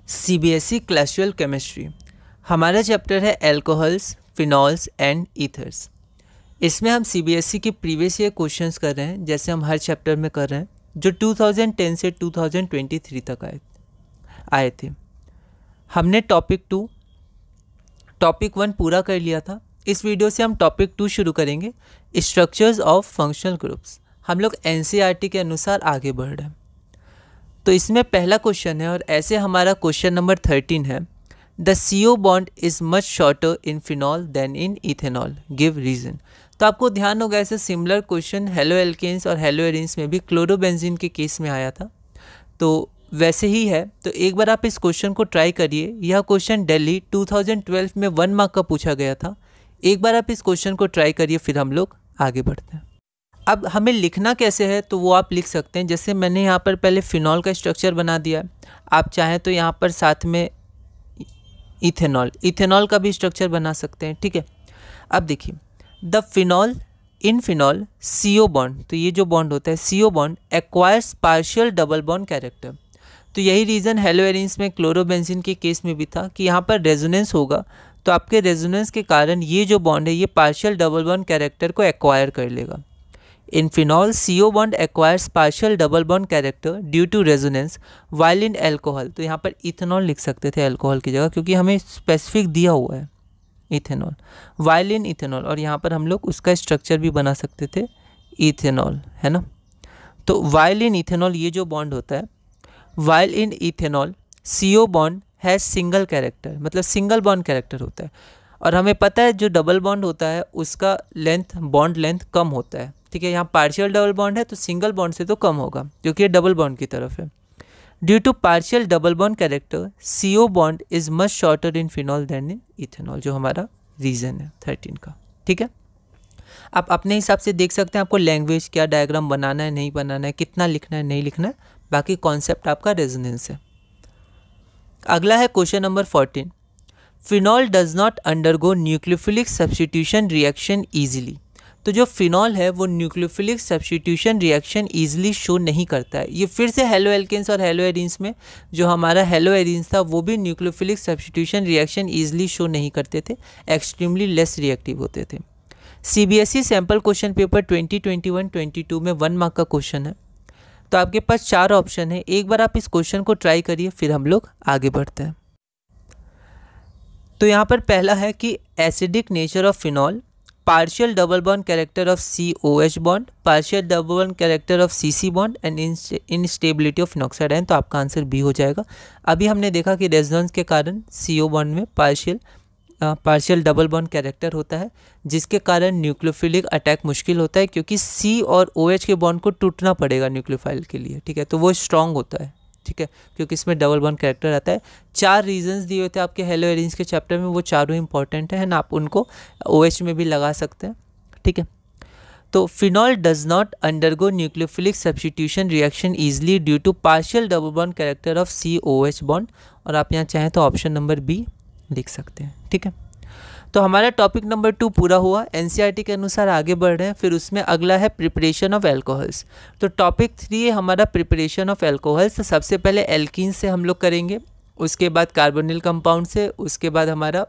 CBSE classical chemistry हमारा chapter है alcohols, phenols and ethers. इसमें हम सीबीएसई के प्रीवियस ईयर क्वेश्चंस कर रहे हैं, जैसे हम हर चैप्टर में कर रहे हैं, जो 2010 से 2023 तक आए थे। हमने टॉपिक 1 पूरा कर लिया था। इस वीडियो से हम टॉपिक 2 शुरू करेंगे, स्ट्रक्चर्स ऑफ फंक्शनल ग्रुप्स। हम लोग एनसीईआरटी के अनुसार आगे बढ़ रहे हैं। तो इसमें पहला क्वेश्चन है, और ऐसे हमारा क्वेश्चन नंबर 13 है, the CO bond is much shorter in phenol than in ethanol, give reason. तो आपको ध्यान होगा ऐसे सिमिलर क्वेश्चन हेलो एल्केन्स और हेलो एरिन्स में भी क्लोरोबेंजीन के केस में आया था, तो वैसे ही है। तो एक बार आप इस क्वेश्चन को ट्राई करिए। यह क्वेश्चन दिल्ली 2012 में 1 मार्क का पूछा गया था। एक बार आप इस क्वेश्चन को ट्राई करिए, फिर हम लोग आगे बढ़ते हैं। अब हमें लिखना कैसे है, तो वो आप लिख सकते हैं। जैसे मैंने यहाँ पर पहले फिनॉल का स्ट्रक्चर बना दिया है, आप चाहें तो यहाँ पर साथ में इथेनॉल का भी स्ट्रक्चर बना सकते हैं, ठीक है। अब देखिए, the phenol in phenol CO bond, तो ये जो बॉन्ड होता है CO bond acquires partial double bond character. तो यही रीज़न हेलो एरिन्स में क्लोरोबेंजीन के केस में भी था कि यहाँ पर रेजोनेंस होगा, तो आपके रेजोनेंस के कारण ये जो बॉन्ड है ये पार्शियल डबल बॉन्ड कैरेक्टर को एक्वायर कर लेगा। In phenol, CO bond acquires partial double bond character due to resonance, while in alcohol, तो यहाँ पर इथेनॉल लिख सकते थे अल्कोहल की जगह, क्योंकि हमें स्पेसिफिक दिया हुआ है इथेनॉल, while in इथेनॉल, और यहाँ पर हम लोग उसका स्ट्रक्चर भी बना सकते थे इथेनॉल, है ना। तो while in इथेनॉल ये जो बॉन्ड होता है, while in ethanol CO bond has single character, मतलब सिंगल बॉन्ड कैरेक्टर होता है। और हमें पता है जो डबल बॉन्ड होता है उसका बॉन्ड लेंथ कम होता है, ठीक है। यहाँ पार्शियल डबल बॉन्ड है तो सिंगल बॉन्ड से तो कम होगा, क्योंकि ये डबल बॉन्ड की तरफ है। Due to partial double bond character CO bond is much shorter in phenol than in ethanol, जो हमारा रीजन है 13 का, ठीक है। आप अपने हिसाब से देख सकते हैं आपको लैंग्वेज क्या डायग्राम बनाना है, नहीं बनाना है, कितना लिखना है, नहीं लिखना है, बाकी कॉन्सेप्ट आपका रेजोनेंस है। अगला है question number 14, phenol does not undergo nucleophilic substitution reaction easily. तो जो फिनॉल है वो nucleophilic substitution reaction easily show नहीं करता है। ये फिर से हेलो एल्केन्स और हेलो एरिन्स में जो हमारा हेलो एरिन्स था वो भी nucleophilic substitution reaction easily show नहीं करते थे, एक्सट्रीमली लेस रिएक्टिव होते थे। CBSE सैम्पल क्वेश्चन पेपर 2021-22 में 1 मार्क का क्वेश्चन है। तो आपके पास 4 ऑप्शन है, एक बार आप इस क्वेश्चन को ट्राई करिए, फिर हम लोग आगे बढ़ते हैं। तो यहाँ पर पहला है कि acidic nature of phenol, partial double bond character of COH bond, partial double bond character of CC bond and instability of phenoxide ion. तो आपका आंसर बी हो जाएगा। अभी हमने देखा कि रेजोनेंस के कारण CO बॉन्ड में पार्शियल डबल बॉन्ड कैरेक्टर होता है, जिसके कारण न्यूक्लियोफिलिक अटैक मुश्किल होता है, क्योंकि C और OH के बॉन्ड को टूटना पड़ेगा न्यूक्लियोफाइल के लिए, ठीक है। तो वो स्ट्रॉन्ग होता है, ठीक है, क्योंकि इसमें डबल बॉन्ड कैरेक्टर आता है। 4 रीजंस दिए हुए थे आपके हेलो एरिन्स के चैप्टर में, वो चारों इंपॉर्टेंट है ना, आप उनको OH में भी लगा सकते हैं, ठीक है। तो phenol does not undergo nucleophilic substitution reaction easily due to partial double bond character of COH bond, और आप यहाँ चाहें तो ऑप्शन नंबर बी लिख सकते हैं, ठीक है। तो हमारा टॉपिक नंबर 2 पूरा हुआ। एनसीईआरटी के अनुसार आगे बढ़ रहे हैं। फिर उसमें अगला है प्रिपरेशन ऑफ एल्कोहल्स। तो टॉपिक 3 है हमारा प्रिपरेशन ऑफ एल्कोहल्स। तो सबसे पहले एल्कीन से हम लोग करेंगे, उसके बाद कार्बोनिल कंपाउंड से, उसके बाद हमारा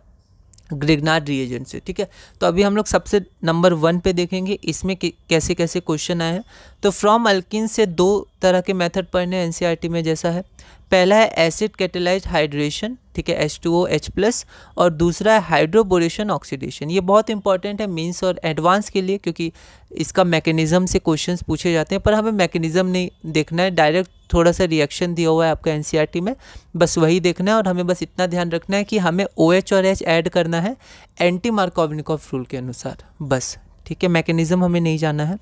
ग्रिग्नार्ड रिएजेंट से, ठीक है। तो अभी हम लोग सबसे नंबर 1 पे देखेंगे इसमें कैसे कैसे क्वेश्चन आए हैं। तो फ्रॉम अल्कीन से 2 तरह के मेथड पढ़ने एनसीईआरटी में, जैसा है पहला है एसिड कैटेलाइज्ड हाइड्रेशन, ठीक है, H2OH+, और दूसरा है हाइड्रोबोरेशन ऑक्सीडेशन। ये बहुत इंपॉर्टेंट है मेंस और एडवांस के लिए, क्योंकि इसका मैकेनिज्म से क्वेश्चंस पूछे जाते हैं, पर हमें मैकेनिज्म नहीं देखना है, डायरेक्ट थोड़ा सा रिएक्शन दिया हुआ है आपका एनसीईआरटी में, बस वही देखना है। और हमें बस इतना ध्यान रखना है कि हमें OH और H ऐड करना है एंटी मार्कोवनिकॉफ रूल के अनुसार, बस, ठीक है। मैकेनिज्म हमें नहीं जाना है।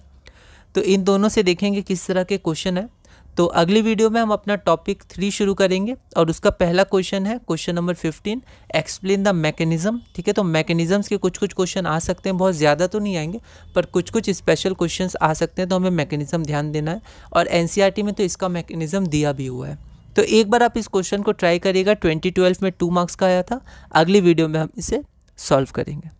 तो इन दोनों से देखेंगे किस तरह के क्वेश्चन है। तो अगली वीडियो में हम अपना टॉपिक 3 शुरू करेंगे, और उसका पहला क्वेश्चन है question number 15, explain the mechanism, ठीक है। तो मैकेनिज्म्स के कुछ क्वेश्चन आ सकते हैं, बहुत ज़्यादा तो नहीं आएंगे, पर कुछ स्पेशल क्वेश्चंस आ सकते हैं, तो हमें मैकेनिज्म ध्यान देना है। और एनसीईआरटी में तो इसका मैकेनिज्म दिया भी हुआ है। तो एक बार आप इस क्वेश्चन को ट्राई करिएगा, 2012 में 2 मार्क्स का आया था। अगली वीडियो में हम इसे सॉल्व करेंगे।